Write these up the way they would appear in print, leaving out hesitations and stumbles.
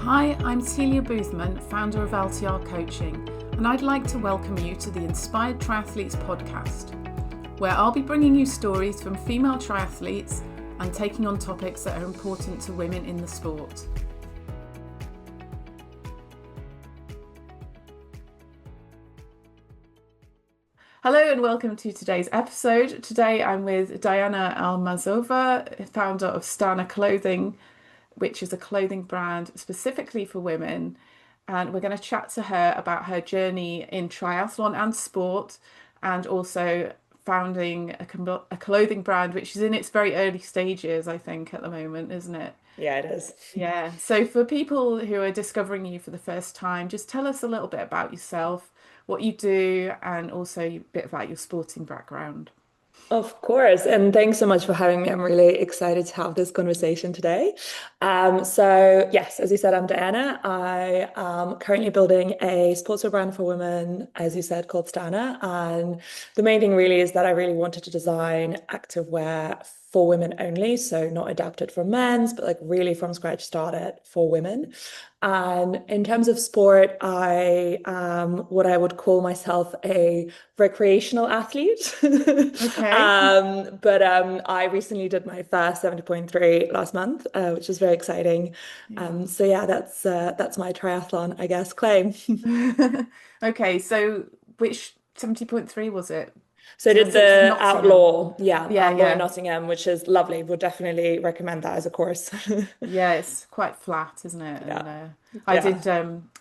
Hi, I'm Celia Boothman, founder of LTR Coaching, and I'd like to welcome you to the Inspired Triathletes podcast, where I'll be bringing you stories from female triathletes and taking on topics that are important to women in the sport. Hello and welcome to today's episode. Today I'm with Diana Almazova, founder of Stana Clothing, which is a clothing brand specifically for women. And we're going to chat to her about her journey in triathlon and sport, and also founding a clothing brand, which is in its very early stages, I think, at the moment, isn't it? Yeah, it is. Yeah. So for people who are discovering you for the first time, just tell us a little bit about yourself, what you do, and also a bit about your sporting background. Of course. And thanks so much for having me. I'm really excited to have this conversation today. So yes, as you said, I'm Diana. I am currently building a sportswear brand for women, as you said, called Stana. And the main thing really is that I really wanted to design activewear for women only. So not adapted for men's, but like really from scratch started for women. And in terms of sport, I am what I would call myself a recreational athlete. Okay. I recently did my first 70.3 last month, which is very exciting. Yeah. So yeah, that's my triathlon, I guess, claim. Okay, so which 70.3 was it? So I did Was it the Nottingham? Outlaw, yeah, Yeah, Outlaw in yeah. Nottingham, which is lovely. Would definitely recommend that as a course. Yeah, it's quite flat, isn't it? Yeah, And I yeah. did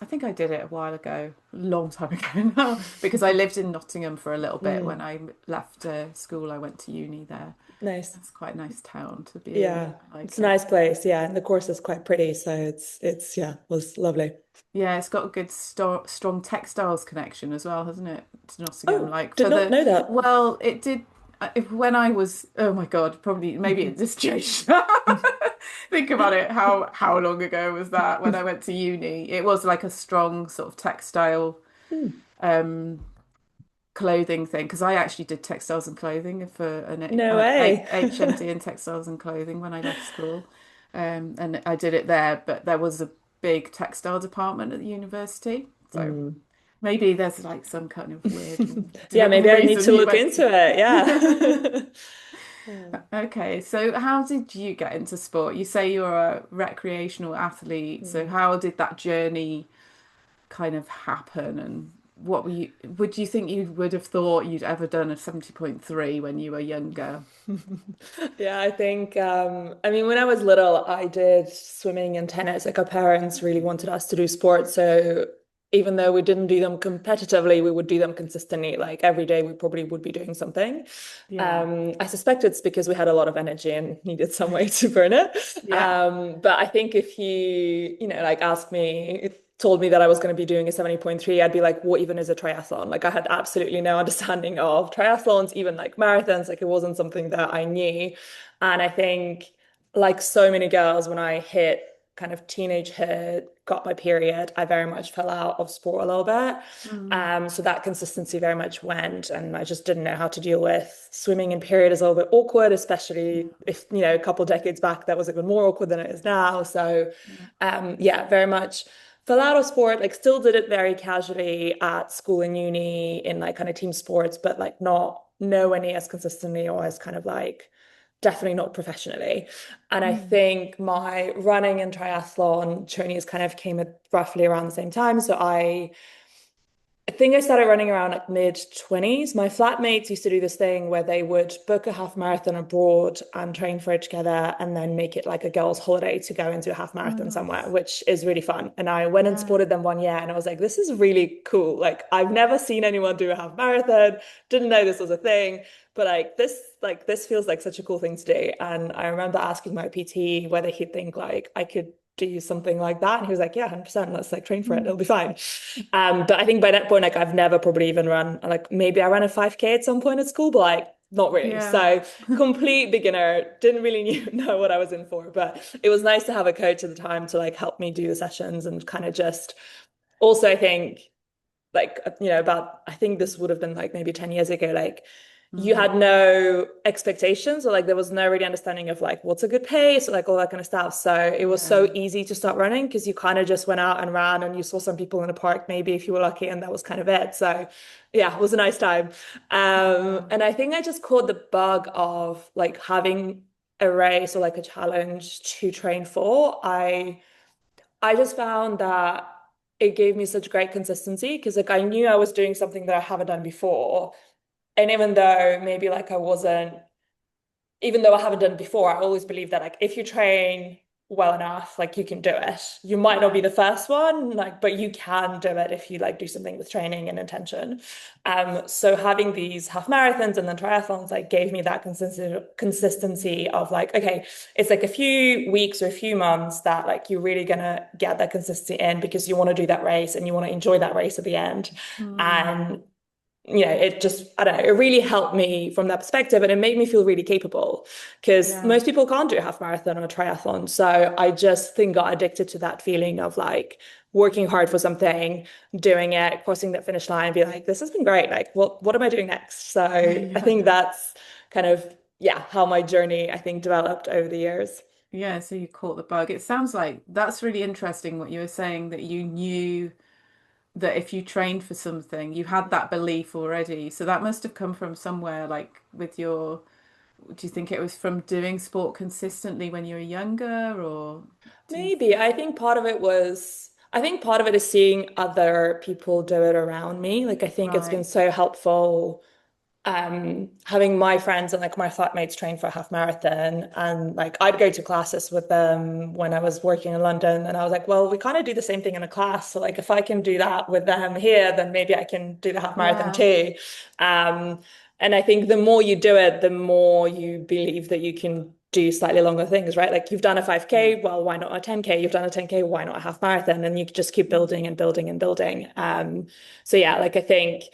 I think I did it a while ago, a long time ago now, because I lived in Nottingham for a little bit when Mm, I left school. I went to uni there. nice. It's quite a nice town to be in. Yeah, I it's like a it. nice place. Yeah, and the course is quite pretty, so it's yeah, was lovely. Yeah, it's got a good strong textiles connection as well, hasn't it? To Nottingham. Oh, Like did for not the, know that. well, it did. If, when I was, oh my God, probably maybe it just changed. Think about it. How long ago was that? When I went to uni, it was like a strong sort of textile Hmm. um clothing thing because I actually did textiles and clothing for an No way. HND in textiles and clothing when I left school. And I did it there, but there was a big textile department at the university. So Mm. maybe there's like some kind of weird Yeah, maybe I need reason to you look went into it. to. Yeah. Mm. Okay, so how did you get into sport? You say you're a recreational athlete, so Mm. how did that journey kind of happen? And what were you, would you think you would have thought you'd ever done a 70.3 when you were younger? Yeah, I think I mean when I was little I did swimming and tennis. Like our parents really wanted us to do sports. So even though we didn't do them competitively, we would do them consistently. Like every day we probably would be doing something. Yeah, I suspect it's because we had a lot of energy and needed some way to burn it. yeah. But I think if you know, like ask me, told me that I was going to be doing a 70.3, I'd be like, what even is a triathlon? Like I had absolutely no understanding of triathlons, even like marathons. Like it wasn't something that I knew. And I think like so many girls, when I hit kind of teenagehood, got my period, I very much fell out of sport a little bit. Mm, So that consistency very much went, and I just didn't know how to deal with swimming in period is a little bit awkward, especially if, you know, a couple decades back that was even more awkward than it is now. So, yeah. yeah, very much fell out of sport, like still did it very casually at school and uni in like kind of team sports, but like not nowhere near as consistently or as kind of like definitely not professionally. And I Mm. think my running and triathlon journeys kind of came at roughly around the same time. So I think I started running around like mid 20s. My flatmates used to do this thing where they would book a half marathon abroad and train for it together and then make it like a girls' holiday to go into a half Oh, marathon somewhere, nice. which is really fun. And I went and Yeah. supported them 1 year and I was like, this is really cool. Like I've never seen anyone do a half marathon, didn't know this was a thing, but like this feels like such a cool thing to do. And I remember asking my PT whether he'd think like I could do something like that. And he was like, yeah, 100%. Let's like train for it. Mm. It'll be fine. But I think by that point, like I've never probably even run, like maybe I ran a 5K at some point at school, but like not really. Yeah. So complete beginner, didn't really know what I was in for, but it was nice to have a coach at the time to like help me do the sessions and kind of just also I think like, you know, about, I think this would have been like maybe 10 years ago, like you Mm. had no expectations, or like there was no really understanding of like what's a good pace or like all that kind of stuff. So it was Yeah. so easy to start running because you kind of just went out and ran and you saw some people in the park maybe if you were lucky, and that was kind of it. So yeah, it was a nice time. Yeah. And I think I just caught the bug of like having a race or like a challenge to train for. I just found that it gave me such great consistency because like I knew I was doing something that I haven't done before. And even though maybe like I wasn't, even though I haven't done it before, I always believe that like if you train well enough, like you can do it. You might not be Yeah. the first one, like, but you can do it if you like do something with training and intention. So having these half marathons and then triathlons like gave me that consistency of like, okay, it's like a few weeks or a few months that like you're really gonna get that consistency in because you want to do that race and you want to enjoy that race at the end. Mm. And it just, I don't know, it really helped me from that perspective. And it made me feel really capable because Yeah. most people can't do a half marathon or a triathlon. So I just think got addicted to that feeling of like working hard for something, doing it, crossing that finish line, be like, this has been great. Like, what am I doing next? So I think Yeah. that's kind of, yeah, how my journey, I think, developed over the years. Yeah, so you caught the bug. It sounds like that's really interesting what you were saying that you knew that if you trained for something, you had that belief already. So that must have come from somewhere like with your, do you think it was from doing sport consistently when you were younger or do you, Maybe. I think part of it is seeing other people do it around me. Like, I think it's been right. so helpful having my friends and like my flatmates train for a half marathon, and like I'd go to classes with them when I was working in London, and I was like, well, we kind of do the same thing in a class, so like if I can do that with them here, then maybe I can do the half marathon Yeah. too. um and I think the more you do it, the more you believe that you can do slightly longer things, right? Like you've done a Yeah. 5K, well, why not a 10K? You've done a 10K, why not a half marathon? And you just keep building and building and building. So yeah, like I think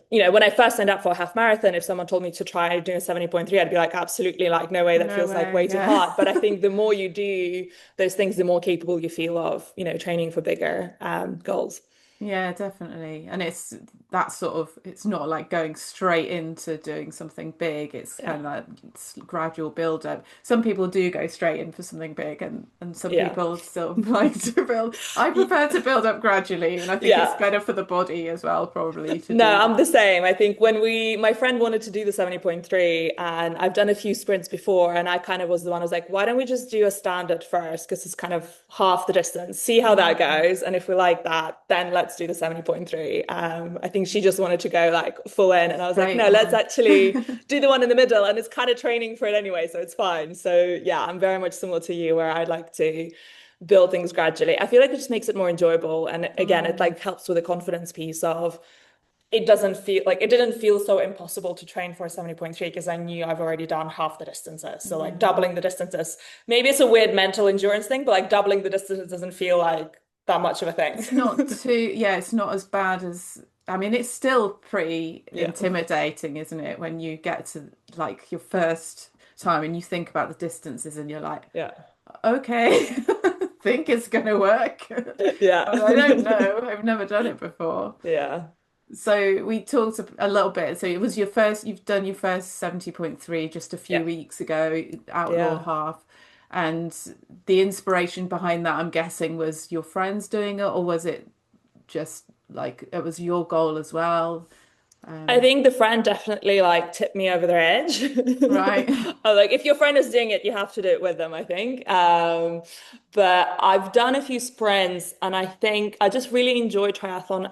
when I first signed up for a half marathon, if someone told me to try doing a 70.3, I'd be like, absolutely, like, no way, that No feels like way. way too Yeah. hard. But I think the more you do those things, the more capable you feel of, training for bigger goals. Yeah, definitely. And it's that sort of, it's not like going straight into doing something big. It's Yeah. kind of like it's gradual build up. Some people do go straight in for something big and some Yeah. people still like to build. I prefer to build up gradually and I think it's Yeah. better for the body as well, probably to No, do I'm that. the same. I think my friend wanted to do the 70.3, and I've done a few sprints before, and I kind of was the one who was like, why don't we just do a standard first? Because it's kind of half the distance, see how that Mm, goes. And if we like that, then let's do the 70.3. I think she just wanted to go like full in. And I was like, straight no, let's in. actually do the one in the middle. And it's kind of training for it anyway, so it's fine. So yeah, I'm very much similar to you where I'd like to build things gradually. I feel like it just makes it more enjoyable. And again, it Mm, like helps with the confidence piece of it didn't feel so impossible to train for 70.3 because I knew I've already done half the distances. So like yeah. doubling the distances, maybe it's a weird mental endurance thing, but like doubling the distances doesn't feel like that much of a It's not thing. too, yeah, it's not as bad as, I mean, it's still pretty Yeah. intimidating, isn't it? When you get to like your first time and you think about the distances and you're like, Yeah. okay, I think it's gonna work. Yeah. But I don't know. I've never done it before. Yeah. So we talked a little bit. So it was your first, you've done your first 70.3 just a few Yeah. weeks ago, Outlaw Yeah. Half. And the inspiration behind that, I'm guessing, was your friends doing it, or was it just like it was your goal as well? I Um, think the friend definitely like tipped me over the edge. right. Like if your friend is doing it, you have to do it with them, I think. But I've done a few sprints, and I think I just really enjoy triathlon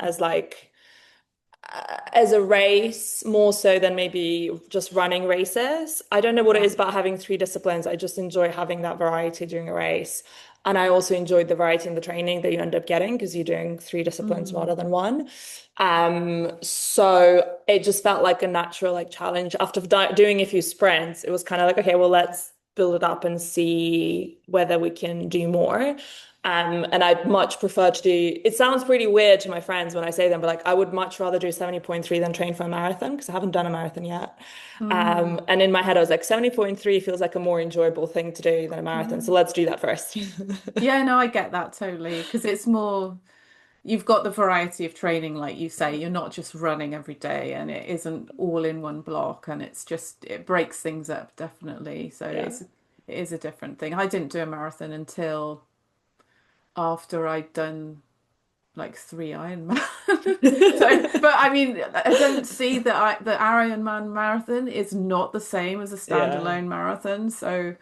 as a race more so than maybe just running races. I don't know what it Yeah. is about having three disciplines. I just enjoy having that variety during a race. And I also enjoyed the variety in the training that you end up getting because you're doing three disciplines Mm, rather than one. So it just felt like a natural like challenge. After doing a few sprints, it was kind of like, okay, well, let's build it up and see whether we can do more. And I'd much prefer to do, it sounds pretty weird to my friends when I say them, but like I would much rather do 70.3 than train for a marathon because I haven't done a marathon yet. mm, And in my head, I was like, 70.3 feels like a more enjoyable thing to do than a marathon. So mm. let's do that first. Yeah, no, I get that totally because it's more. you've got the variety of training, like you say. You're not just running every day, and it isn't all in one block, and it breaks things up definitely. So Yeah. it is a different thing. I didn't do a marathon until after I'd done like three Ironman. So, but I mean, I don't see that the Ironman marathon is not the same as a Yeah. standalone marathon. So,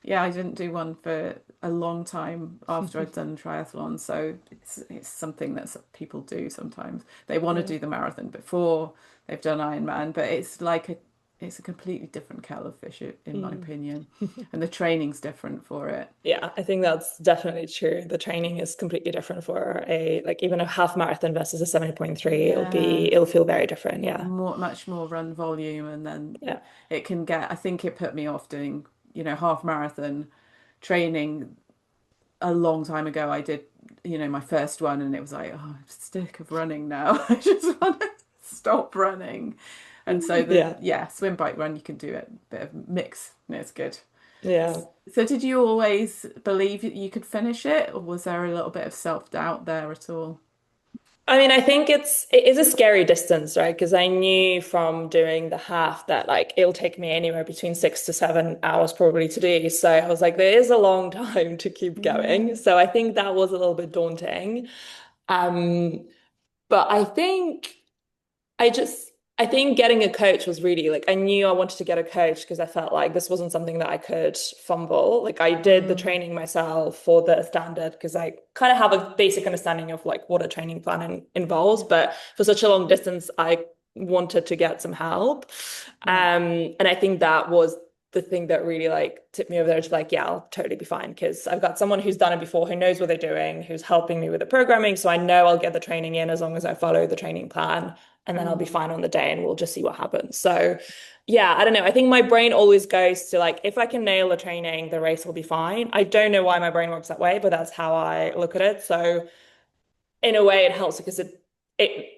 yeah, I didn't do one for a long time after I'd done triathlon. So it's something that people do sometimes. They want to Yeah. do the marathon before they've done Ironman, but it's a completely different kettle of fish in my Mm. opinion, and the training's different for it. Yeah, I think that's definitely true. The training is completely different for a like even a half marathon versus a 70.3. Yeah. It'll feel very different. Yeah. Much more run volume, and then Yeah. it can get, I think it put me off doing, half marathon training a long time ago. I did, my first one, and it was like, oh, I'm sick of running now. I just want to stop running. And so Yeah. swim, bike, run, you can do it, bit of mix, and it's good. Yeah. So did you always believe that you could finish it, or was there a little bit of self-doubt there at all? I mean, I think it is a scary distance, right? Because I knew from doing the half that like it'll take me anywhere between 6 to 7 hours probably to do. So I was like, there is a long time to keep going. Yeah. So I think that was a little bit daunting. Um, but I just, I think getting a coach was really like, I knew I wanted to get a coach because I felt like this wasn't something that I could fumble. Like, I did the Mm, training myself for the standard because I kind of have a basic understanding of like what a training plan involves. But for such a long distance, I wanted to get some help. yeah. And I think that was the thing that really like tipped me over there to like, yeah, I'll totally be fine because I've got someone who's done it before, who knows what they're doing, who's helping me with the programming. So I know I'll get the training in as long as I follow the training plan and then I'll be Mm, fine on the day and we'll just see what happens. So yeah, I don't know. I think my brain always goes to like, if I can nail the training, the race will be fine. I don't know why my brain works that way, but that's how I look at it. So in a way it helps because it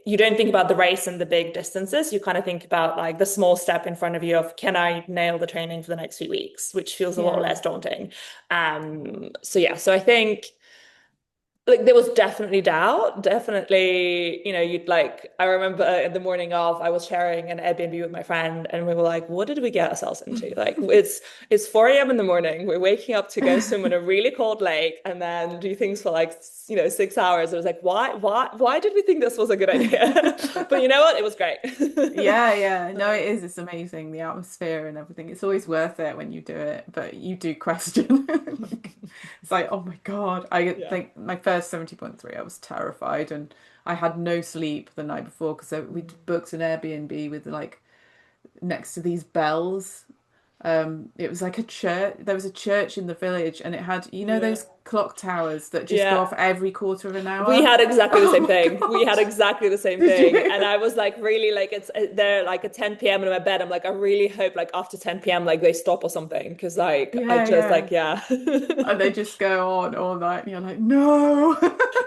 you don't think about the race and the big distances. You kind of think about like the small step in front of you of can I nail the training for the next few weeks, which feels a lot yeah. less daunting. So yeah, so I think like there was definitely doubt, definitely, you'd like I remember in the morning of I was sharing an Airbnb with my friend and we were like, what did we get ourselves into? Like it's 4 a.m. in the morning. We're waking up to go swim in a really cold lake and then do things for like 6 hours. It was like, why did we think this was a good idea? But you know what? It was great. Yeah, yeah. No, it is. It's amazing, the atmosphere and everything. It's always worth it when you do it, but you do question. Like, it's like, oh my God. I Yeah. think my first 70.3, I was terrified, and I had no sleep the night before because we booked an Airbnb with like next to these bells. It was like a church. There was a church in the village, and it had, Yeah. those clock towers that just go Yeah. off every quarter of an We hour. had exactly the Oh same my thing. We God. had exactly the same Did thing. And you? I was like, really, like, it's they're like at 10 p.m. in my bed. I'm like, I really hope, like, after 10 p.m., like, they stop or something. Cause, like, I Yeah, just, yeah. like, yeah. And they just go on all night, and you're like, no.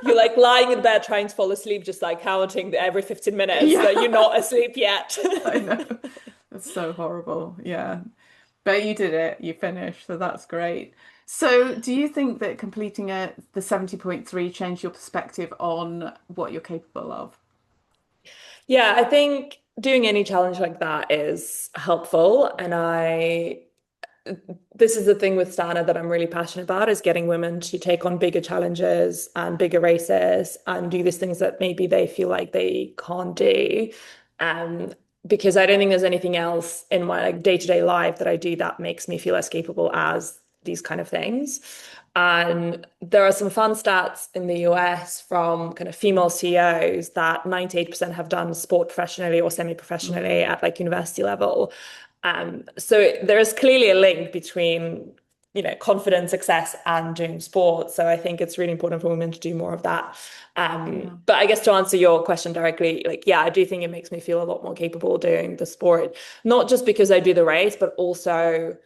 You're like lying in bed trying to fall asleep, just like counting every 15 minutes Yeah, that you're not asleep yet. I know. That's so horrible. Yeah. But you did it. You finished, so that's great. So, do you think that completing the 70.3 changed your perspective on what you're capable of? Yeah, I think doing any challenge like that is helpful. And this is the thing with Stana that I'm really passionate about is getting women to take on bigger challenges and bigger races and do these things that maybe they feel like they can't do. Um, because I don't think there's anything else in my like day-to-day life that I do that makes me feel as capable as these kind of things. And there are some fun stats in the US from kind of female CEOs that 98% have done sport professionally or semi-professionally Mm, at like university level. So there is clearly a link between, confidence, success, and doing sport. So I think it's really important for women to do more of that. yeah. But I guess to answer your question directly, like, yeah, I do think it makes me feel a lot more capable doing the sport, not just because I do the race, but also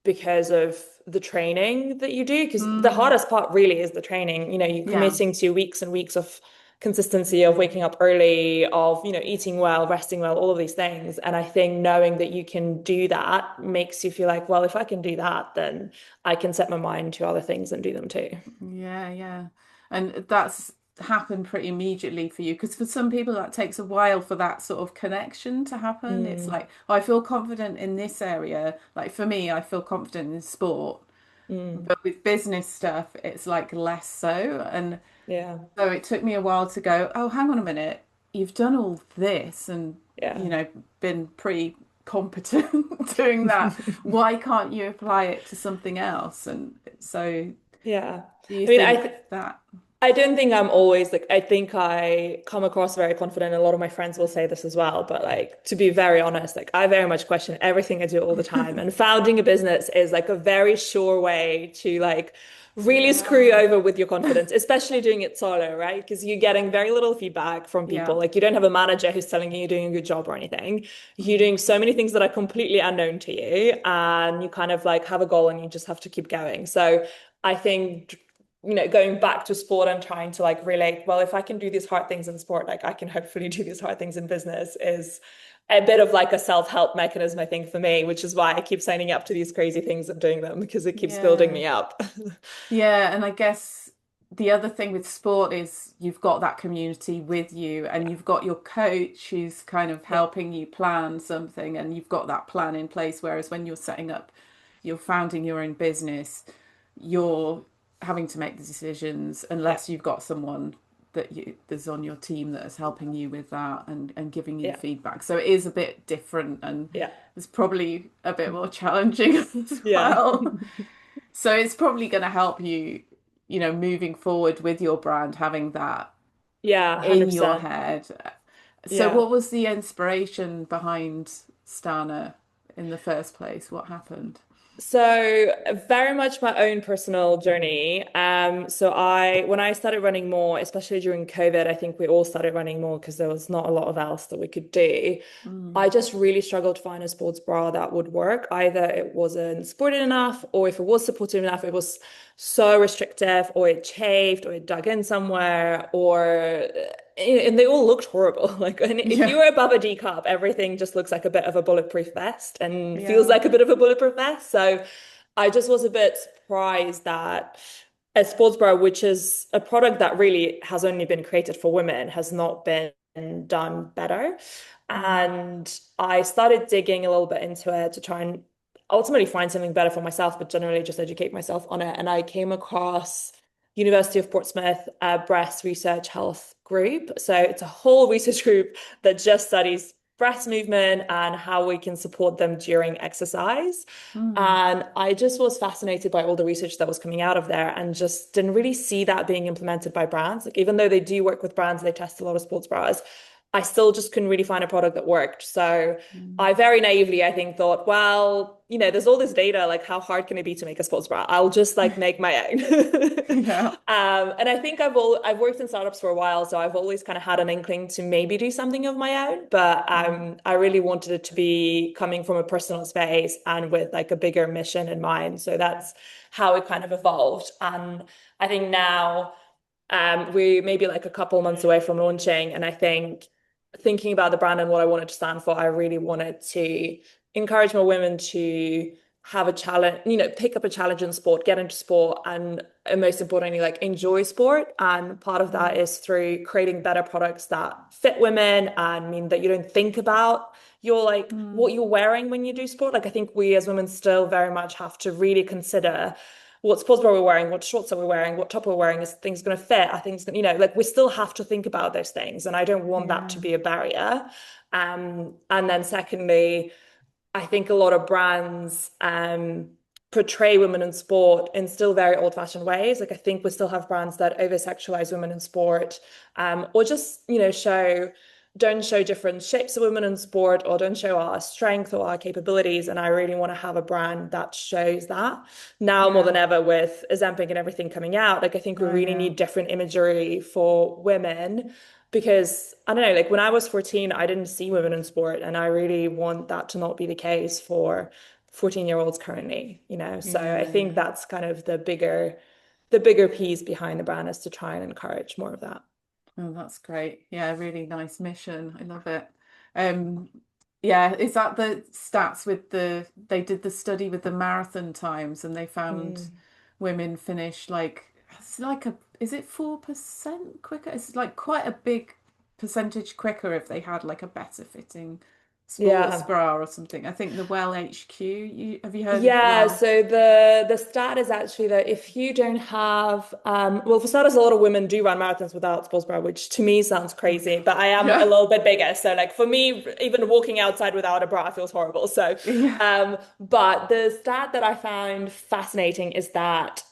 because of the training that you do. Because the Mm, hardest part really is the training. You're yeah. committing to weeks and weeks of consistency of waking up early, of, eating well, resting well, all of these things. And I think knowing that you can do that makes you feel like, well, if I can do that, then I can set my mind to other things and do them too. Yeah, yeah. And that's happen pretty immediately for you? Because for some people that takes a while for that sort of connection to happen. It's Mm, like, oh, I feel confident in this area. Like for me, I feel confident in sport, mm, but with business stuff, it's like less so. And yeah, so it took me a while to go, oh, hang on a minute, you've done all this and, yeah. been pretty competent doing that. Why can't you apply it to something else? And so Yeah. do you I mean, think that? I don't think I'm always like, I think I come across very confident. A lot of my friends will say this as well. But like, to be very honest, like, I very much question everything I do all the time. And founding a business is like a very sure way to like really screw you Yeah. over with your confidence, especially doing it solo, right? Because you're getting very little feedback from people. Yeah. Like, you don't have a manager who's telling you you're doing a good job or anything. You're Mm. doing so many things that are completely unknown to you. And you kind of like have a goal and you just have to keep going. So, I think going back to sport and trying to like relate, well, if I can do these hard things in sport, like I can hopefully do these hard things in business is a bit of like a self-help mechanism, I think, for me, which is why I keep signing up to these crazy things and doing them because it keeps building Yeah. me up. Yeah, and I guess the other thing with sport is you've got that community with you and Yeah. you've got your coach who's kind of Yeah. helping you plan something and you've got that plan in place. Whereas when you're founding your own business, you're having to make the decisions Yeah. unless you've got someone that's on your team that is helping you with that and giving you Yeah. feedback. So it is a bit different and Yeah. it's probably a bit more challenging as Yeah. well. So it's probably going to help you, moving forward with your brand, having that Yeah, in your 100%. head. So Yeah. what was the inspiration behind Stana in the first place? What happened? So very much my own personal journey. So when I started running more, especially during COVID, I think we all started running more because there was not a lot of else that we could do. Mm, I just really struggled to find a sports bra that would work. Either it wasn't supported enough, or if it was supportive enough, it was so restrictive, or it chafed, or it dug in somewhere, or and they all looked horrible. Like, and if yeah, you were above a D cup, everything just looks like a bit of a bulletproof vest and feels yeah. like a bit of a bulletproof vest. So I just was a bit surprised that a sports bra, which is a product that really has only been created for women, has not been done better. Mm, And I started digging a little bit into it to try and ultimately find something better for myself, but generally just educate myself on it. And I came across University of Portsmouth breast research health group. So it's a whole research group that just studies breast movement and how we can support them during exercise. mm, And I just was fascinated by all the research that was coming out of there and just didn't really see that being implemented by brands. Like, even though they do work with brands, they test a lot of sports bras, I still just couldn't really find a product that worked. So mm. I very naively, I think, thought, well, there's all this data. Like, how hard can it be to make a sports bra? I'll just like make my own. Yeah. And I think I've worked in startups for a while, so I've always kind of had an inkling to maybe do something of my own. But Mm, I really wanted it to be coming from a personal space and with like a bigger mission in mind. So that's how it kind of evolved. And I think now we may be like a couple months away from launching, and I think thinking about the brand and what I wanted to stand for, I really wanted to encourage more women to have a challenge, pick up a challenge in sport, get into sport, and most importantly, like enjoy sport. And part of that mm, is through creating better products that fit women and mean that you don't think about your like mm. what you're wearing when you do sport. Like, I think we as women still very much have to really consider what sports bra we're wearing, what shorts are we wearing, what top we're wearing, is things going to fit? Are things, like we still have to think about those things. And I don't want that to Yeah. be a barrier. And then secondly, I think a lot of brands portray women in sport in still very old-fashioned ways. Like, I think we still have brands that over-sexualize women in sport, or just, don't show different shapes of women in sport, or don't show our strength or our capabilities. And I really want to have a brand that shows that now more than Yeah. ever with Ozempic and everything coming out. Like, I think we Oh, really yeah. need different imagery for women because I don't know, like when I was 14, I didn't see women in sport, and I really want that to not be the case for 14-year-olds currently. So I Yeah, think yeah. that's kind of the bigger piece behind the brand is to try and encourage more of that. Oh, that's great. Yeah, really nice mission. I love it. Um, yeah, is that the stats with they did the study with the marathon times and they found Mm. women finish like it's like is it 4% quicker? It's like quite a big percentage quicker if they had like a better fitting sports Yeah. bra or something. I think the Well HQ, have you heard of Yeah, Well? so the stat is actually that if you don't have well for starters a lot of women do run marathons without sports bra, which to me sounds Oh my crazy, God. but I am a Yeah. little bit bigger. So like for me, even walking outside without a bra feels horrible. So Yeah. but the stat that I found fascinating is that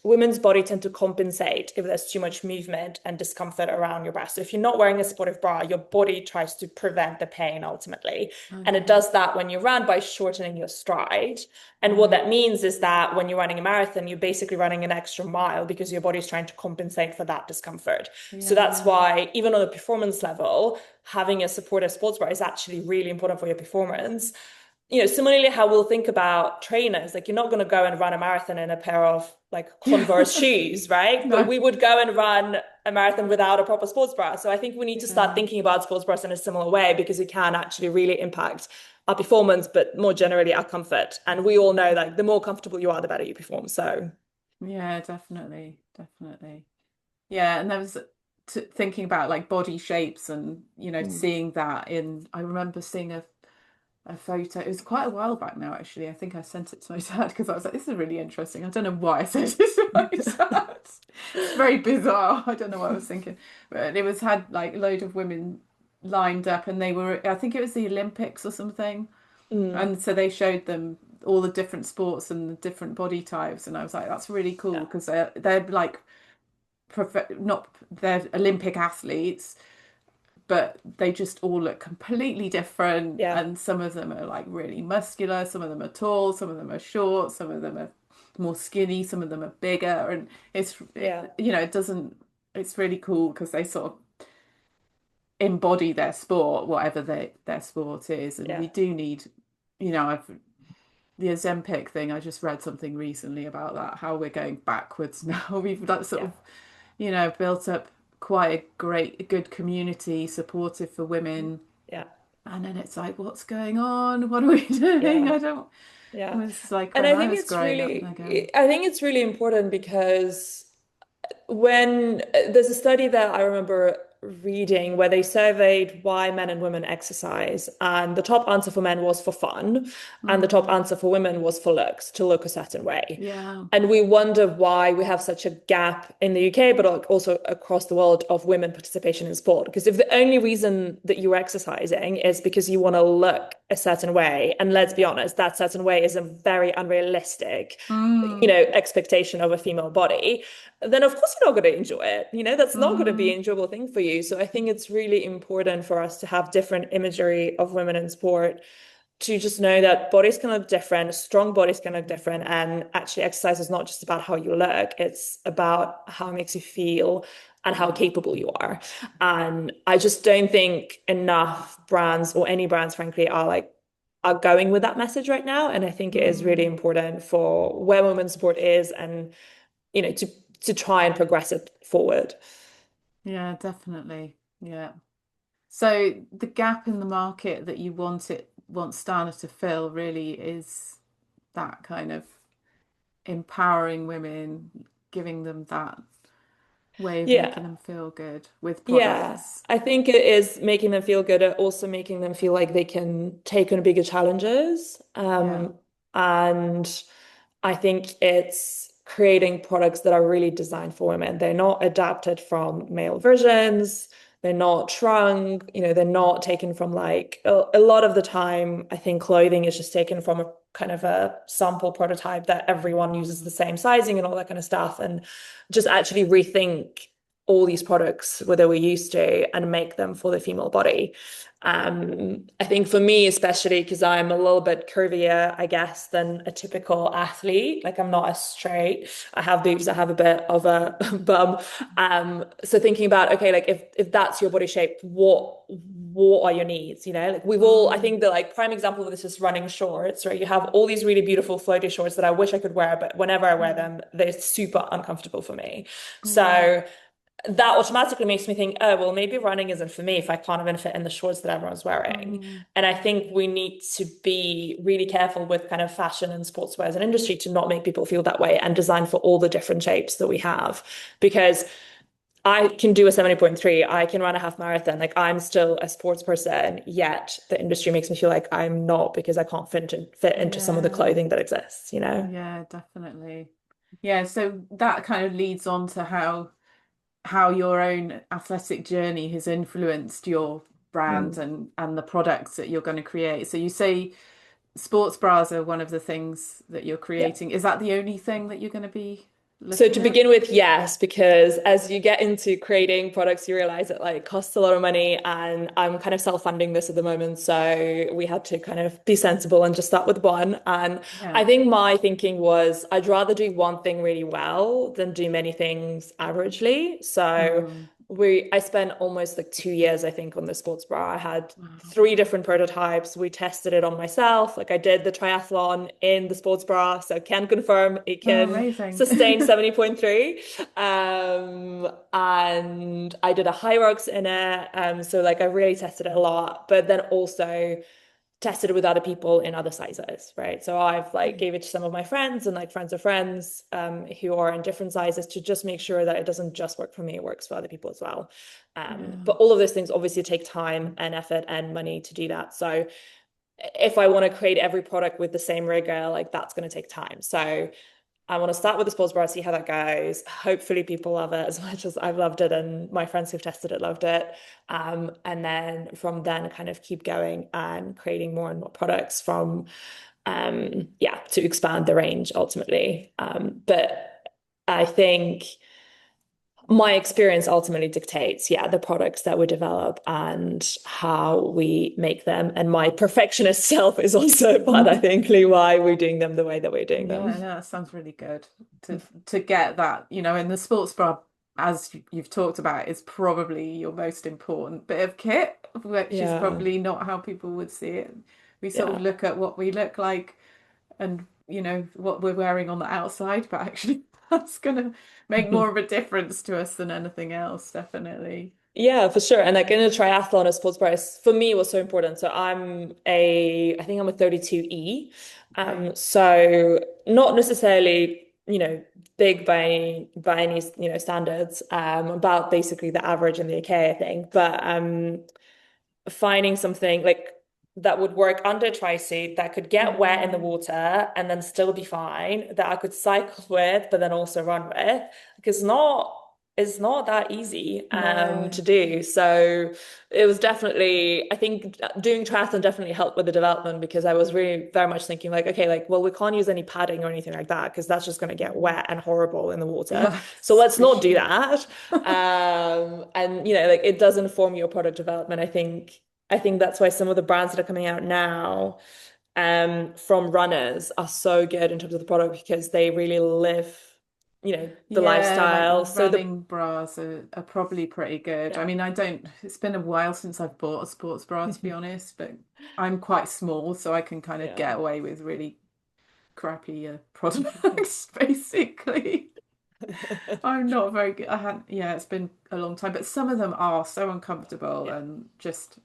women's body tend to compensate if there's too much movement and discomfort around your breast. So if you're not wearing a supportive bra, your body tries to prevent the pain ultimately. And it Okay. does that when you run by shortening your stride. And what Right. that means is that when you're running a marathon, you're basically running an extra mile because your body's trying to compensate for that discomfort. So that's Yeah. why, even on a performance level, having a supportive sports bra is actually really important for your performance. Similarly, how we'll think about trainers, like you're not going to go and run a marathon in a pair of like Yeah. Converse shoes, right? But No. we would go and run a marathon without a proper sports bra. So I think we need to start Yeah. thinking about sports bras in a similar way because it can actually really impact our performance, but more generally our comfort. And we all know like the more comfortable you are, the better you perform. So Yeah, definitely. Definitely. Yeah, and there was thinking about like body shapes and mm, seeing that I remember seeing a photo. It was quite a while back now, actually. I think I sent it to my dad because I was like, this is really interesting. I don't know why I sent it to my dad. It's very bizarre. I don't know what I was thinking. But it was had like a load of women lined up and they were, I think it was the Olympics or something. mm, And so they showed them all the different sports and the different body types. And I was like, that's really cool yeah, because they're like not they're Olympic athletes, but they just all look completely different. yeah, And some of them are like really muscular, some of them are tall, some of them are short, some of them are more skinny, some of them are bigger. And yeah, it doesn't, it's really cool because they sort of embody their sport, whatever their sport is. And yeah, we do need, I've the Ozempic thing, I just read something recently about that, how we're going backwards now. We've that sort yeah, of, built up quite a good community, supportive for women. yeah, And then it's like, what's going on? What are we doing? yeah. I don't, it Yeah. was like And when I I think was it's growing up again. really, I think it's really important because when there's a study that I remember reading where they surveyed why men and women exercise, and the top answer for men was for fun, and the top Mm, answer for women was for looks, to look a certain way. yeah. And we wonder why we have such a gap in the UK, but also across the world of women participation in sport. Because if the only reason that you're exercising is because you want to look a certain way, and let's be honest, that certain way is a very unrealistic, Mm, expectation of a female body, then of course you're not going to enjoy it. That's not going to be mm, an enjoyable thing for you. So I think it's really important for us to have different imagery of women in sport to just know that bodies can look different, strong bodies can look different, and actually exercise is not just about how you look, it's about how it makes you feel and how yeah. capable you are. And I just don't think enough brands or any brands, frankly, are going with that message right now. And I think it is really Mm, important for where women's sport is and to try and progress it forward. yeah, definitely. Yeah. So the gap in the market that you want Stana to fill really is that kind of empowering women, giving them that way of making Yeah. them feel good with Yeah, products. I think it is making them feel good, also making them feel like they can take on bigger challenges. Yeah. And I think it's creating products that are really designed for women. They're not adapted from male versions. They're not shrunk, they're not taken from like a lot of the time, I think clothing is just taken from a kind of a sample prototype that everyone uses the same sizing and all that kind of stuff. And just actually rethink all these products whether we're used to and make them for the female body. I think for me, especially because I'm a little bit curvier, I guess, than a typical athlete. Like I'm not as straight. I have boobs, I have a bit of a bum. So thinking about, okay, like if that's your body shape, what are your needs? Like we've all, I Mm, think the like prime example of this is running shorts, right? You have all these really beautiful floaty shorts that I wish I could wear, but whenever I wear mm, them, they're super uncomfortable for me. yeah. So that automatically makes me think, oh, well, maybe running isn't for me if I can't even fit in the shorts that everyone's wearing. Mm, And I think we need to be really careful with kind of fashion and sportswear as an industry to not make people feel that way and design for all the different shapes that we have. Because I can do a 70.3, I can run a half marathon. Like I'm still a sports person, yet the industry makes me feel like I'm not because I can't fit into some of the yeah, clothing that exists, you know? yeah, definitely. Yeah, so that kind of leads on to how your own athletic journey has influenced your brand Mm. and the products that you're going to create. So you say sports bras are one of the things that you're Yeah. creating. Is that the only thing that you're going to be So to looking at? begin with, yes, because as you get into creating products, you realize it like costs a lot of money, and I'm kind of self-funding this at the moment. So we had to kind of be sensible and just start with one. And Yeah. I think my thinking was I'd rather do one thing really well than do many things averagely. So Mm. I spent almost like 2 years, I think, on the sports bra. I had Wow. three different prototypes. We tested it on myself. Like I did the triathlon in the sports bra, so can confirm it Oh, can amazing. sustain 70.3. And I did a high rocks in it. So like I really tested it a lot, but then also tested it with other people in other sizes, right? So I've like gave it to some of my friends and like friends of friends who are in different sizes to just make sure that it doesn't just work for me, it works for other people as well. Yeah. But all of those things obviously take time and effort and money to do that. So if I want to create every product with the same rigor, like that's going to take time. So I want to start with the sports bra, see how that goes. Hopefully, people love it as much as I've loved it, and my friends who've tested it loved it. And then from then, kind of keep going and creating more and more products yeah, to expand the range ultimately. But I think my experience ultimately dictates, yeah, the products that we develop and how we make them. And my perfectionist self is also part, I think, why we're doing them the way that we're doing Yeah, them. no, that sounds really good to get that, in the sports bra, as you've talked about, is probably your most important bit of kit, which is Yeah, probably not how people would see it. We sort of yeah. look at what we look like and, what we're wearing on the outside, but actually that's gonna make more of a difference to us than anything else, definitely. Yeah, for sure. And like in a triathlon, a sports bra for me was so important. So I think I'm a 32E. Okay. So not necessarily, big by any, standards, about basically the average in the UK, I think. But finding something like that would work under tri suit that could get wet in the Yeah. water and then still be fine, that I could cycle with, but then also run with, because it's not that easy No. to do. So it was definitely, I think doing triathlon definitely helped with the development because I was really very much thinking like, okay, like, well, we can't use any padding or anything like that because that's just going to get wet and horrible in the water. Yeah, So let's not do squishy. that. And like it does inform your product development. I think that's why some of the brands that are coming out now, from runners are so good in terms of the product because they really live, the Yeah, like lifestyle. So running bras are probably pretty good. I yeah. mean, it's been a while since I've bought a sports bra, to be honest, but I'm quite small, so I can kind of Yeah. get away with really crappy products, basically. I'm not very good. Yeah, it's been a long time, but some of them are so uncomfortable Yeah. and just,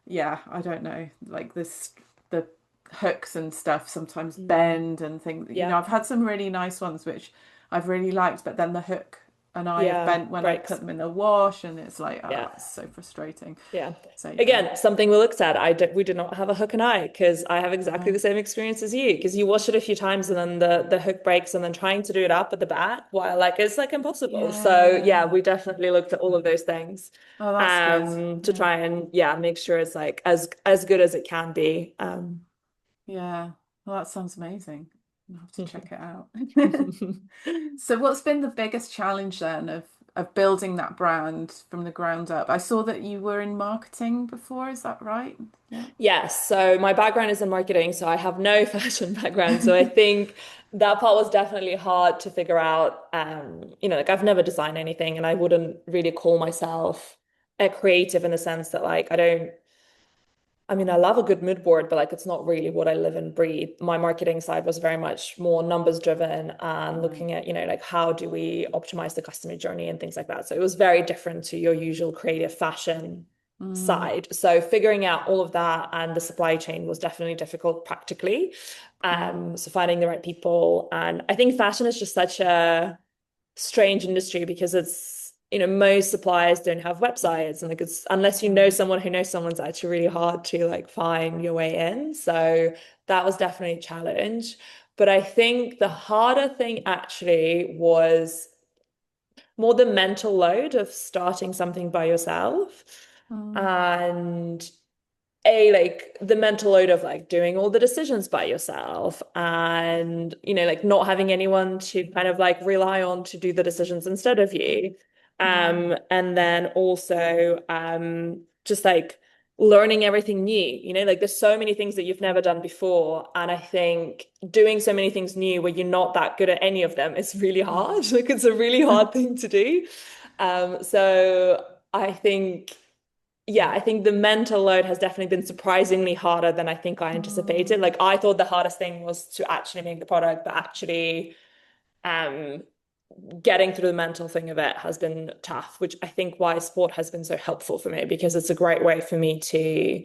yeah, I don't know. Like the hooks and stuff sometimes Mm. bend and things. Yeah. I've had some really nice ones which I've really liked, but then the hook and I have Yeah. bent when I put Breaks. them in the wash, and it's like, oh, Yeah. it's so frustrating. Yeah. So yeah. Again, something we looked at. We did not have a hook and eye because I have exactly Yeah. the same experience as you. Because you wash it a few times and then the hook breaks, and then trying to do it up at the back, while like it's like impossible. So yeah, Yeah. we definitely looked at all of those things, Oh, that's good. to Yeah. try and yeah make sure it's like as good as it can be. Yeah. Well, that sounds amazing. I'll have to check it out. So what's been the biggest challenge then of building that brand from the ground up? I saw that you were in marketing before, is that right? Yeah. Yes, so my background is in marketing, so I have no fashion background. So I think that part was definitely hard to figure out. Like I've never designed anything, and I wouldn't really call myself a creative in the sense that like I mean, I love a good mood board, but like it's not really what I live and breathe. My marketing side was very much more numbers driven and Right. looking at, like how do we optimize the customer journey and things like that. So it was very different to your usual creative fashion Mm, side. So figuring out all of that and the supply chain was definitely difficult practically. yeah. So finding the right people. And I think fashion is just such a strange industry because it's most suppliers don't have websites and like it's unless you know Mm, someone who knows someone's actually really hard to like find your way in. So that was definitely a challenge. But I think the harder thing actually was more the mental load of starting something by yourself mm, and like the mental load of like doing all the decisions by yourself and like not having anyone to kind of like rely on to do the decisions instead of you. mm, And then also just like learning everything new, like there's so many things that you've never done before, and I think doing so many things new where you're not that good at any of them is really hard. Like it's a really hard thing to do. So I think yeah, I think the mental load has definitely been surprisingly harder than I think I anticipated. mm, Like I thought the hardest thing was to actually make the product, but actually um getting through the mental thing of it has been tough, which I think why sport has been so helpful for me because it's a great way for me to,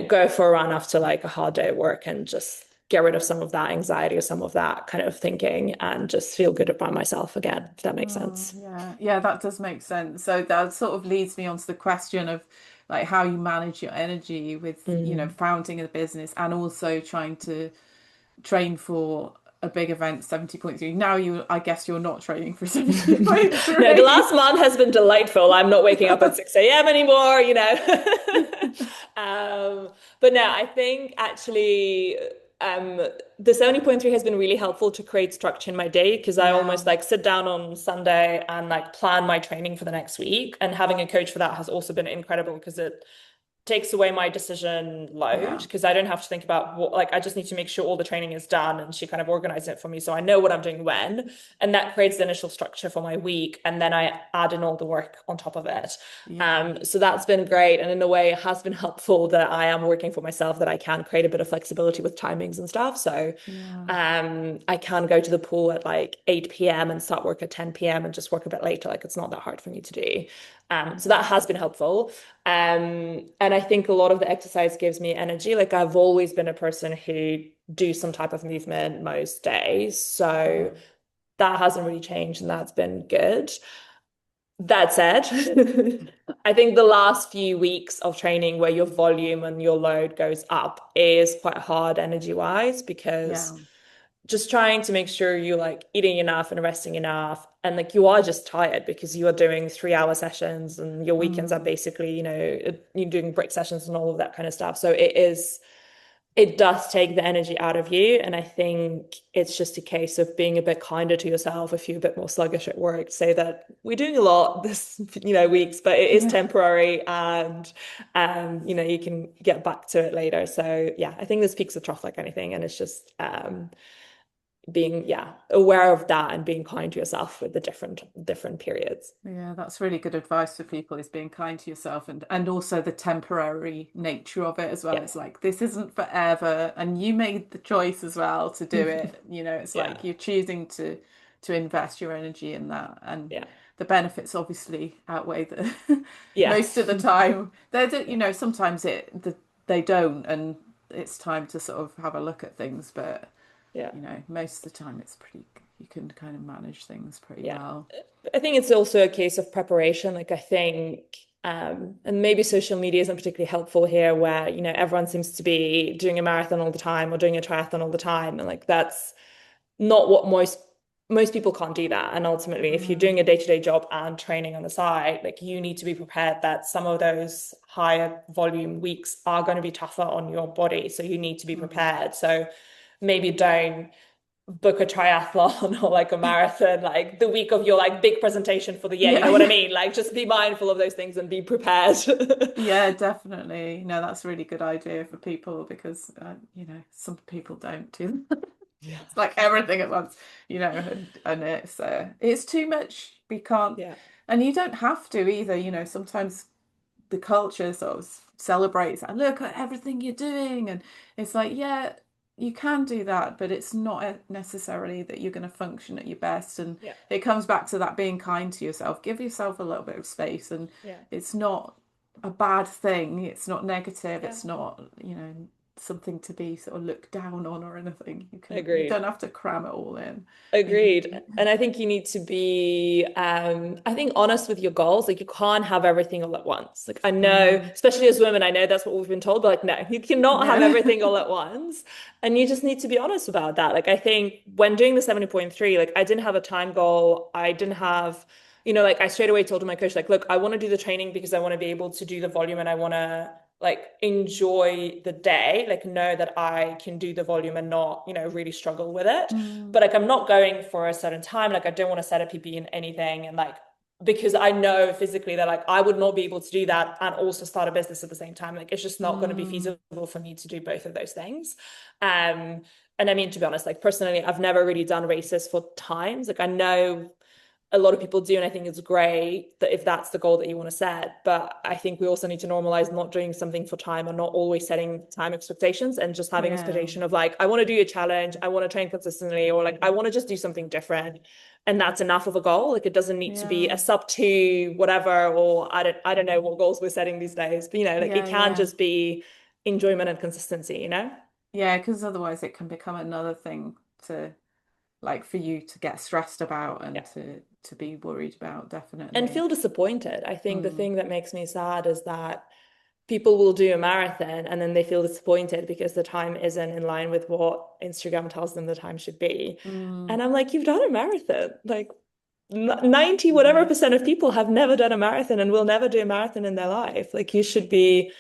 go for a run after like a hard day at work and just get rid of some of that anxiety or some of that kind of thinking and just feel good about myself again, if that makes sense. yeah. Yeah, that does make sense. So that sort of leads me on to the question of like how you manage your energy with, Mm. founding a business and also trying to train for a big event, 70.3. Now I guess you're not training for No, the 70.3. last month has been delightful. I'm not waking up at 6 a.m. anymore, But no, I think actually um, the 70.3 has been really helpful to create structure in my day because I Yeah, almost like sit down on Sunday and like plan my training for the next week. And having a coach for that has also been incredible because it takes away my decision load yeah, because I don't have to think about what, like, I just need to make sure all the training is done and she kind of organizes it for me. So I know what I'm doing when. And that creates the initial structure for my week. And then I add in all the work on top of it. yeah, So that's been great. And in a way, it has been helpful that I am working for myself, that I can create a bit of flexibility with timings and stuff. So yeah, I can go to the pool at like 8 p.m. and start work at 10 p.m. and just work a bit later. Like it's not that hard for me to do. So that has been helpful. And I think a lot of the exercise gives me energy. Like I've always been a person who do some type of movement most days. yeah, So that hasn't really changed and that's been good. That said, I think the last few weeks of training where your volume and your load goes up is quite hard energy wise because yeah. just trying to make sure you're like eating enough and resting enough. And like you are just tired because you are doing 3 hour sessions and your weekends are Mm, basically, you're doing break sessions and all of that kind of stuff. So it does take the energy out of you. And I think it's just a case of being a bit kinder to yourself if you're a bit more sluggish at work. Say that we're doing a lot this, weeks, but it is yeah. temporary and you can get back to it later. So yeah, I think there's peaks of trough like anything. And it's just being aware of that and being kind to yourself with the different periods. Yeah, that's really good advice for people is being kind to yourself and also the temporary nature of it as well. Yeah. It's like this isn't forever and you made the choice as well to do it. It's Yeah. like you're choosing to invest your energy in that and Yeah. the benefits obviously outweigh the Yeah. most of the time. Sometimes they don't and it's time to sort of have a look at things, but Yeah. most of the time it's pretty you can kind of manage things pretty Yeah. well. I think it's also a case of preparation. Like I think and maybe social media isn't particularly helpful here where, everyone seems to be doing a marathon all the time or doing a triathlon all the time. And like that's not what most people can't do that. And ultimately, if you're Mm, doing a day-to-day job and training on the side, like you need to be prepared that some of those higher volume weeks are going to be tougher on your body. So you need to be mm. prepared. So maybe don't book a triathlon or like a marathon like the week of your like big presentation for the year. You Yeah, know what I yeah. mean? Like just be mindful of those things and be prepared. Yeah, definitely. No, that's a really good idea for people because some people don't do that. Yeah. It's like everything at once, and it's too much. We can't, Yeah. and you don't have to either. Sometimes the culture sort of celebrates, and look at everything you're doing. And it's like, yeah, you can do that, but it's not necessarily that you're going to function at your best. And Yeah. it comes back to that being kind to yourself. Give yourself a little bit of space, and Yeah. it's not a bad thing. It's not negative. Yeah. It's not, something to be sort of looked down on or anything. You Agreed. don't have to cram it all in. Agreed. And I think you need to be, I think, honest with your goals. Like, you can't have everything all at once. Like, I know, Mm, especially as women, I know that's what we've been told, but like, no, you cannot have yeah. everything all at once. And you just need to be honest about that. Like, I think when doing the 70.3, like, I didn't have a time goal. I didn't have, like, I straight away told my coach, like, look, I want to do the training because I want to be able to do the volume and I want to like enjoy the day, like know that I can do the volume and not, really struggle with it. Mm, But like I'm not going for a certain time. Like I don't want to set a PB in anything. And like because I know physically that like I would not be able to do that and also start a business at the same time. Like it's just not going to be mm, feasible for me to do both of those things. And I mean, to be honest, like personally, I've never really done races for times. Like I know a lot of people do, and I think it's great that if that's the goal that you want to set. But I think we also need to normalize not doing something for time or not always setting time expectations and just having yeah. expectation of like, I want to do a challenge, I want to train consistently, or like I want to just do something different. And that's enough of a goal. Like it doesn't need to be Yeah. a sub two, whatever, or I don't know what goals we're setting these days. But like it Yeah. can Yeah. just be enjoyment and consistency. Yeah, because otherwise it can become another thing to like for you to get stressed about and Yeah. to be worried about, And definitely. feel disappointed. I think the Mm, thing that makes me sad is that people will do a marathon and then they feel disappointed because the time isn't in line with what Instagram tells them the time should be. mm, And I'm like, you've done a marathon. Like 90 whatever yeah. percent of people have never done a marathon and will never do a marathon in their life. Like you should be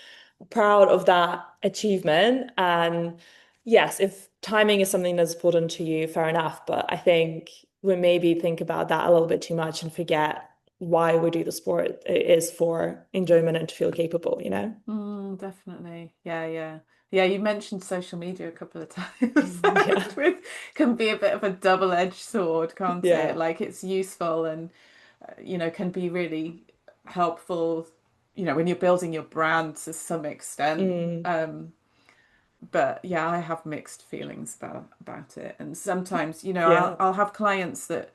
proud of that achievement. And yes, if timing is something that's important to you, fair enough. But I think we maybe think about that a little bit too much and forget why we do the sport. It is for enjoyment and to feel capable. Definitely. Yeah, yeah. Yeah, you mentioned social media a couple of times, Yeah. which can be a bit of a double-edged sword, can't it? Yeah. Like it's useful and can be really helpful, when you're building your brand to some extent. Mm. But yeah, I have mixed feelings about it. And sometimes, I'll Yeah. I'll have clients that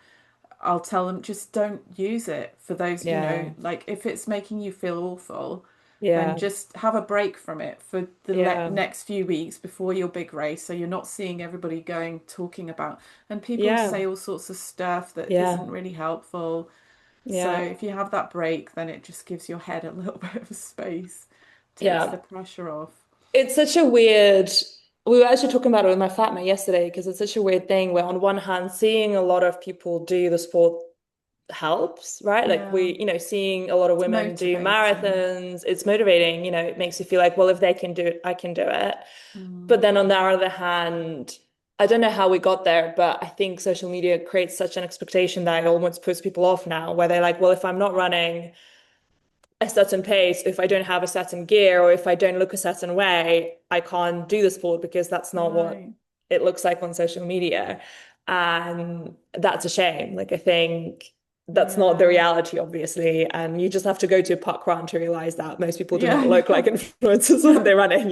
I'll tell them just don't use it for those, Yeah. like if it's making you feel awful, then Yeah. just have a break from it for the Yeah. next few weeks before your big race, so you're not seeing everybody going talking about, and people Yeah. say all sorts of stuff that isn't Yeah. really helpful. So Yeah. if you have that break, then it just gives your head a little bit of space, takes the Yeah. pressure off. It's such a weird, we were actually talking about it with my flatmate yesterday because it's such a weird thing where on one hand, seeing a lot of people do the sport helps, right? Like Yeah, seeing a lot of it's women do motivating. marathons, it's motivating, it makes you feel like, well, if they can do it, I can do it. Mm, But then on the other hand, I don't know how we got there, but I think social media creates such an expectation that it almost puts people off now, where they're like, well, if I'm not running a certain pace, if I don't have a certain gear, or if I don't look a certain way, I can't do the sport because that's not what right. it looks like on social media. And that's a shame. Like, I think that's not the Yeah. reality, obviously. And you just have to go to a park run to realize that most people do Yeah, not I look like know. influencers when No, they're running.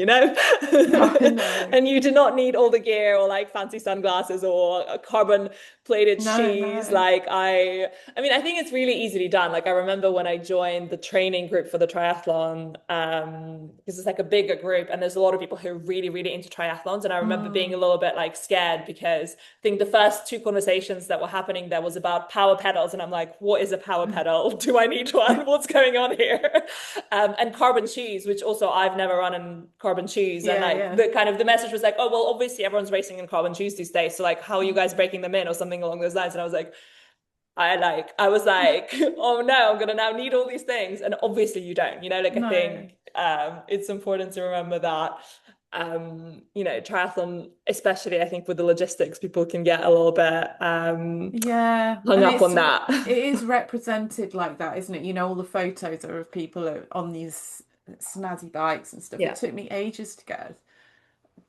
no, I know. And you do not need all the gear or like fancy sunglasses or a carbon plated No, shoes. no. Like I mean, I think it's really easily done. Like I remember when I joined the training group for the triathlon, because it's like a bigger group and there's a lot of people who are really, really into triathlons. And I remember being a Mm, little bit like scared because I think the first two conversations that were happening there was about power pedals. And I'm like, what is a power pedal? Do I need one? What's going on here? And carbon shoes, which also I've never run in carbon shoes. And yeah, like yeah. the message was like, oh, well, obviously everyone's racing in carbon shoes these days. So like, how are you guys Mm. breaking them in or something along those lines? And I was like, oh no, I'm gonna now need all these things. And obviously you don't, like I No. think it's important to remember that triathlon, especially I think with the logistics, people can get a little bit Yeah, hung and up it's on it that. is represented like that, isn't it? All the photos are of people on these snazzy bikes and stuff. It Yeah. took me ages to get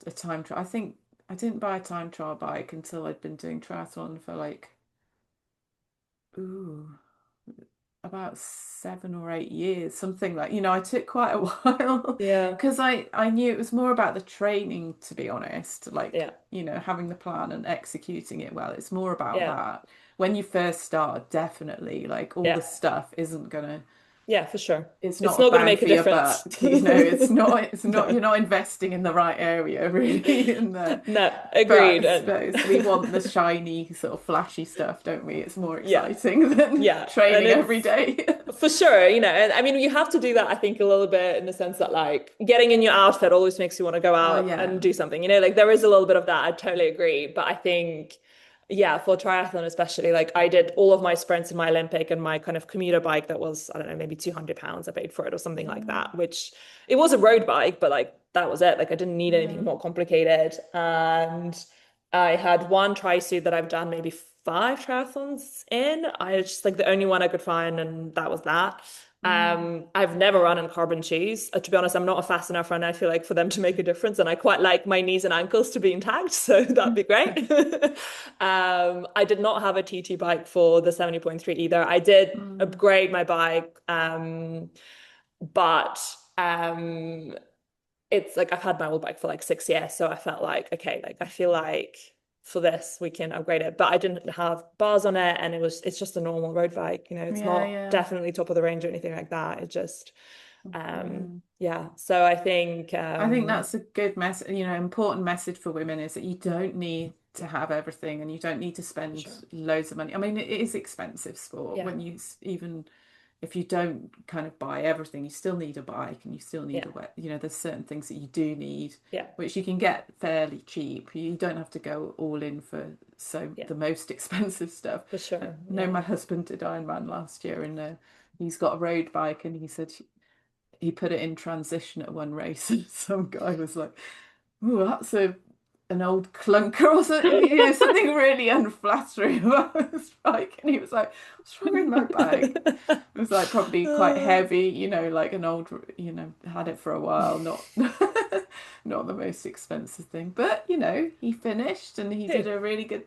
a time trial. I think I didn't buy a time trial bike until I'd been doing triathlon for like, ooh, about 7 or 8 years, something like, I took quite a while Yeah. because I knew it was more about the training, to be honest, like, Yeah. having the plan and executing it well. It's more about Yeah. that. When you first start, definitely, like all the Yeah. stuff isn't gonna, Yeah, for sure. it's It's not a not going to bang make a for your difference. buck, it's not, No. you're not investing in the right area really in there. No, But I agreed. And suppose we want the shiny, sort of flashy stuff, don't we? It's more yeah, exciting than yeah. And training every it's day. for sure, and I mean, you have to do that, I think, a little bit in the sense that, like, getting in your outfit always makes you want to go Oh out yeah. and do something, like, there is a little bit of that. I totally agree. But I think, yeah, for triathlon especially, like, I did all of my sprints in my Olympic and my kind of commuter bike that was, I don't know, maybe 200 pounds I paid for it or something like Mm, that, which it was a road bike, but like, that was it. Like, I didn't need anything yeah. more complicated. And I had one tri suit that I've done maybe 5 triathlons in. I just like the only one I could find, and that was that. Mm, I've never run in carbon shoes. To be honest, I'm not a fast enough runner, I feel like, for them to make a difference. And I quite like my knees and ankles to be intact, so that'd be great. I did not have a TT bike for the 70.3 either. I did mm, upgrade my bike, but it's like I've had my old bike for like 6 years, so I felt like, okay, like I feel like for this we can upgrade it. But I didn't have bars on it, and it's just a normal road bike. It's yeah, not yeah. definitely top of the range or anything like that. It just Yeah. yeah. So I think I think that's a good message, important message for women is that you don't need to have everything and you don't need to for spend sure. loads of money. I mean, it is expensive sport Yeah. when even if you don't kind of buy everything, you still need a bike and you still need Yeah. a wet, there's certain things that you do need, Yeah. which you can get fairly cheap. You don't have to go all in for Yeah. the most expensive stuff. For I sure. know my Yeah. husband did Ironman last year and he's got a road bike and he said he put it in transition at one race and some guy was like, "Oh, that's an old clunker or something, something really unflattering about his bike." And he was like, "What's wrong with my bike?" It was like probably quite Uh, heavy, like an old, had it for a while, not not the most expensive thing. But he finished and he did hey, a really good,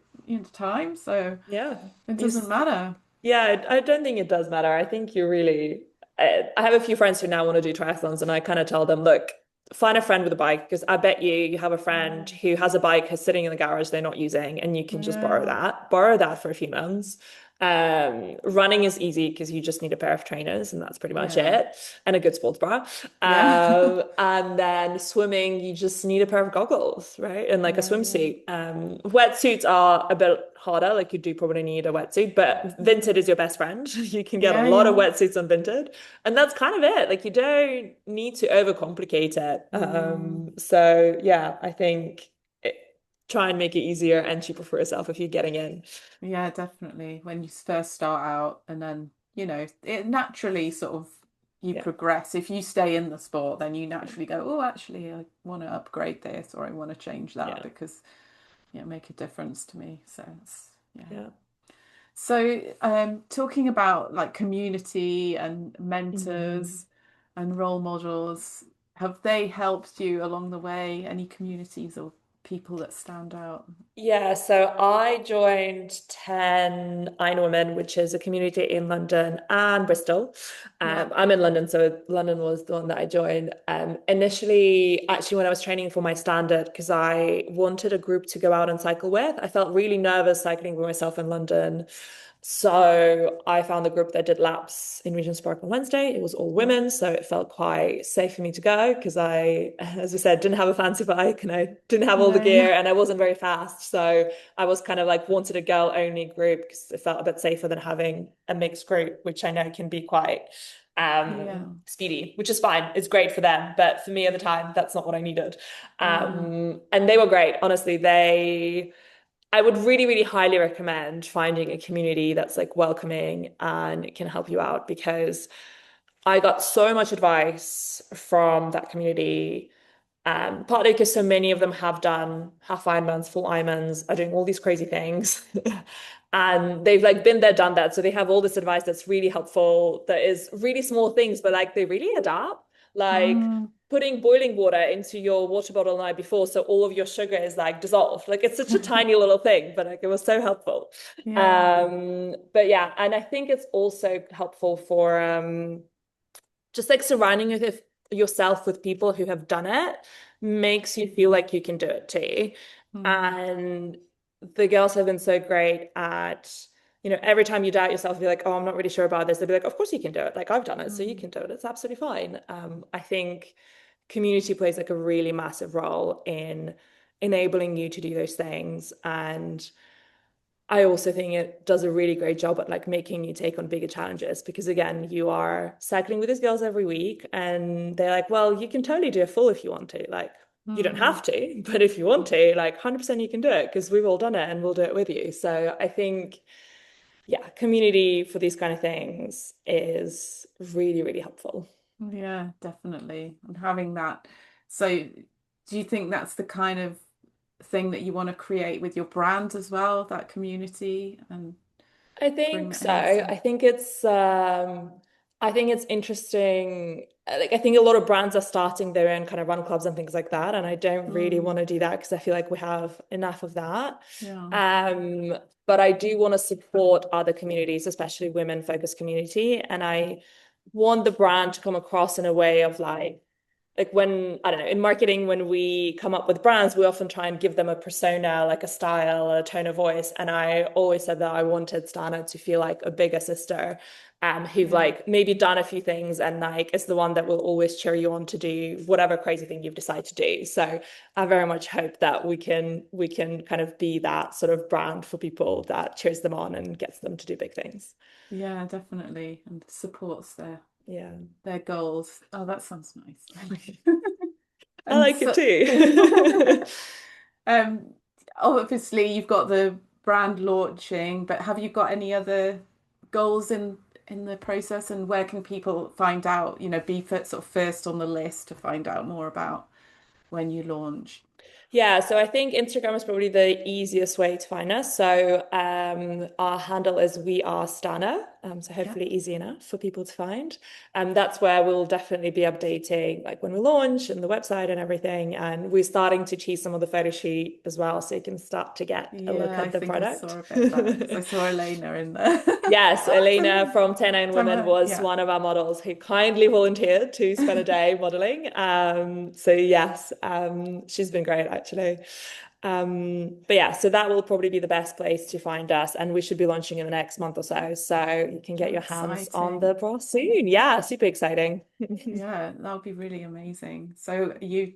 time, so yeah. it You doesn't matter. Yeah, I don't think it does matter. I think you really, I have a few friends who now want to do triathlons, and I kind of tell them, look, find a friend with a bike because I bet you have a friend Mm, who has a bike who's sitting in the garage they're not using, and you can just yeah, borrow that for a few months. Running is easy because you just need a pair of trainers, and that's pretty much yeah, it, and a good sports bra. yeah, And then swimming, you just need a pair of goggles, right? And like a yeah, yeah. swimsuit. Wetsuits are a bit harder, like you do probably need a wetsuit, but Vinted Mm. is your best friend. You can get a Yeah, lot of yeah. wetsuits on Vinted, and that's kind of it. Like you don't need to overcomplicate it. Mm. So yeah, I think it, try and make it easier and cheaper for yourself if you're getting in. Yeah, definitely. When you first start out, and then, it naturally sort of you Yeah, progress. If you stay in the sport, then you naturally go, "Oh, actually, I want to upgrade this or I want to change that yeah, because make a difference to me." So it's yeah. yeah. So, talking about like community and Mhm. mentors and role models, have they helped you along the way? Any communities or people that stand out? Yeah, so I joined 10 Iron Women, which is a community in London and Bristol. Yeah. I'm in London, so London was the one that I joined. Initially, actually, when I was training for my standard, because I wanted a group to go out and cycle with. I felt really nervous cycling by myself in London. So I found the group that did laps in Regent's Park on Wednesday. It was all Yeah. women, so it felt quite safe for me to go because I, as I said, didn't have a fancy bike and I didn't have all the Yeah, gear yeah. and I wasn't very fast. So I was kind of like wanted a girl only group because it felt a bit safer than having a mixed group, which I know can be quite Yeah. speedy, which is fine. It's great for them, but for me at the time, that's not what I needed. Mm. And they were great. Honestly, I would really, really highly recommend finding a community that's like welcoming and can help you out because I got so much advice from that community. Partly because so many of them have done half Ironmans, full Ironmans, are doing all these crazy things. And they've like been there, done that. So they have all this advice that's really helpful, that is really small things, but like they really adapt. Like Mm. putting boiling water into your water bottle the night before, so all of your sugar is like dissolved. Like it's such a tiny little thing, but like it was so helpful. Yeah. But yeah, and I think it's also helpful for just like surrounding yourself with people who have done it makes you feel like you can do it too. Mm, And the girls have been so great at, every time you doubt yourself, be like, oh, I'm not really sure about this. They'll be like, of course you can do it. Like I've done it, so you mm, can do it. It's absolutely fine. I think community plays like a really massive role in enabling you to do those things. And I also think it does a really great job at like making you take on bigger challenges because again, you are cycling with these girls every week and they're like, well, you can totally do a full if you want to. Like you don't mm. have to, but if you want to, like 100% you can do it because we've all done it and we'll do it with you. So I think, yeah, community for these kind of things is really, really helpful. Yeah, definitely. And having that. So, do you think that's the kind of thing that you want to create with your brand as well, that community and I bring think that so. in? So, I think it's interesting. Like I think a lot of brands are starting their own kind of run clubs and things like that. And I don't really mm, want to do that because I feel like we have enough of that. yeah. Um, but I do want to support other communities, especially women focused community. And I want the brand to come across in a way of like when I don't know, in marketing, when we come up with brands, we often try and give them a persona, like a style, a tone of voice. And I always said that I wanted Stana to feel like a bigger sister, who've Yeah. like maybe done a few things and like is the one that will always cheer you on to do whatever crazy thing you've decided to do. So I very much hope that we can kind of be that sort of brand for people that cheers them on and gets them to do big things. Yeah, definitely. And supports Yeah. their goals. Oh, that sounds nice. I And like it so too. um obviously you've got the brand launching, but have you got any other goals in the process and where can people find out, be sort of first on the list to find out more about when you launch? Yeah, so I think Instagram is probably the easiest way to find us. So our handle is We Are Stana. So Yeah. hopefully easy enough for people to find. That's where we'll definitely be updating like when we launch and the website and everything. And we're starting to tease some of the photo shoot as well, so you can start to get a look Yeah, I at the think I product. saw a bit of that because I saw Elena in there. Yes, Oh, it's Elena Elena. from 10 9 Women was Yeah. one of our models who kindly volunteered to spend a day modeling. So yes, she's been great actually. But yeah, so that will probably be the best place to find us, and we should be launching in the next month or so. So you can get Oh, your hands on exciting. the bra soon. Yeah, super exciting. Yeah, that would be really amazing. So are you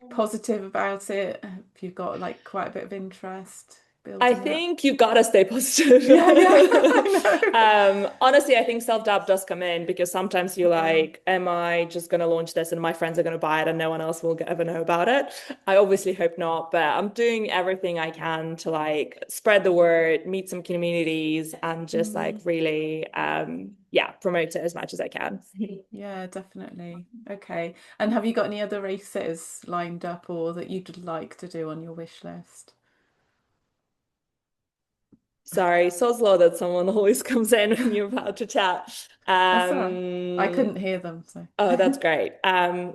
positive about it? Have you got like quite a bit of interest I building up? think you gotta stay positive. Yeah, yeah, I know. Honestly, I think self-doubt does come in because sometimes you're Yeah. like, am I just gonna launch this and my friends are gonna buy it and no one else will ever know about it? I obviously hope not, but I'm doing everything I can to like spread the word, meet some communities, and just like Mm, really, yeah, promote it as much as I can. yeah, definitely. Okay. And have you got any other races lined up or that you'd like to do on your wish list? Sorry, so slow that someone always comes in when you're about to chat. That's all right. I Um, couldn't hear them, so. Oh, that's great.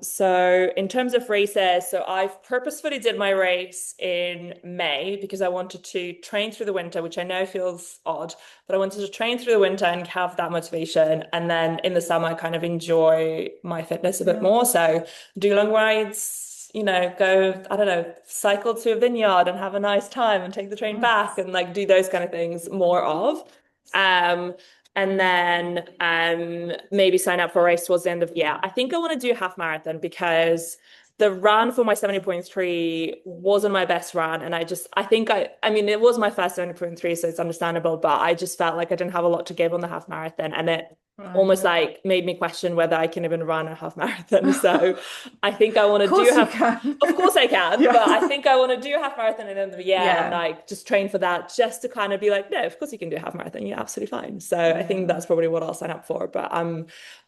So in terms of races, so I've purposefully did my race in May because I wanted to train through the winter, which I know feels odd, but I wanted to train through the winter and have that motivation. And then in the summer, kind of enjoy my fitness a bit Yeah. more. So do long rides, go, I don't know, cycle to a vineyard and have a nice time and take the train back Nice. and like do those kind of things more of. Um, and then maybe sign up for a race towards the end of the year. I think I want to do a half marathon because the run for my 70.3 wasn't my best run. And I think it was my first 70.3, so it's understandable, but I just felt like I didn't have a lot to give on the half marathon. And it Right. almost like made me question whether I can even run a half marathon. So Of I think I want to do course you have can. of course I can, Yeah. but I think I want to do a half marathon at the end of the year and Yeah. like just train for that just to kind of be like, no, of course you can do a half marathon. You're absolutely fine. So I think Yeah. that's probably what I'll sign up for. But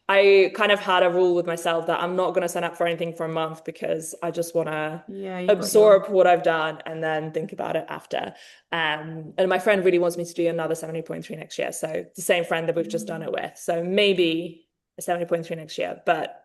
I kind of had a rule with myself that I'm not going to sign up for anything for a month because I just want to Yeah, you got your absorb what I've done and then think about it after. And my friend really wants me to do another 70.3 next year. So the same friend that we've just done it Mm. with. So maybe a 70.3 next year, but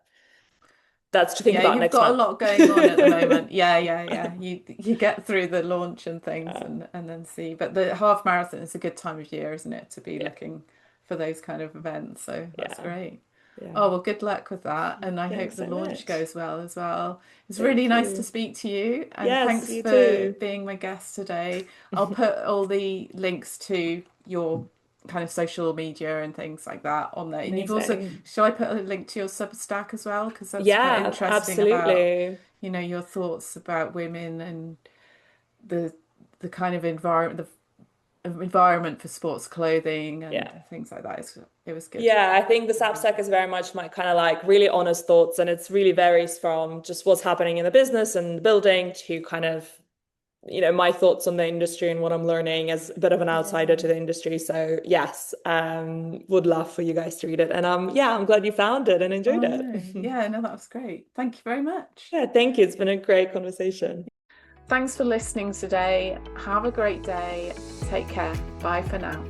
that's to think Yeah, about you've next got a month. lot going on at the moment. Yeah, yeah, yeah. You get through the launch and things Uh, and then see. But the half marathon is a good time of year, isn't it, to be yeah, looking for those kind of events. So that's yeah, great. yeah. Oh, well, good luck with that. And I hope Thanks the so launch much. goes well as well. It's really Thank nice to you. speak to you. And Yes, thanks you for too. being my guest today. I'll put all the links to your kind of social media and things like that on there. And you've also, Amazing. shall I put a link to your Substack as well? Because that's quite Yeah, interesting about, absolutely. your thoughts about women and the the kind of environment for sports clothing and Yeah. things like that. It was good. Yeah, I think the Substack is very much my kind of like really honest thoughts, and it's really varies from just what's happening in the business and the building to kind of, my thoughts on the industry and what I'm learning as a bit of an outsider Yeah. to the industry. So yes, would love for you guys to read it. And yeah, I'm glad you found it and enjoyed Oh it. no. Yeah, no, that was great. Thank you very much. Yeah, thank you. It's been a great conversation. Thanks for listening today. Have a great day. Take care. Bye for now.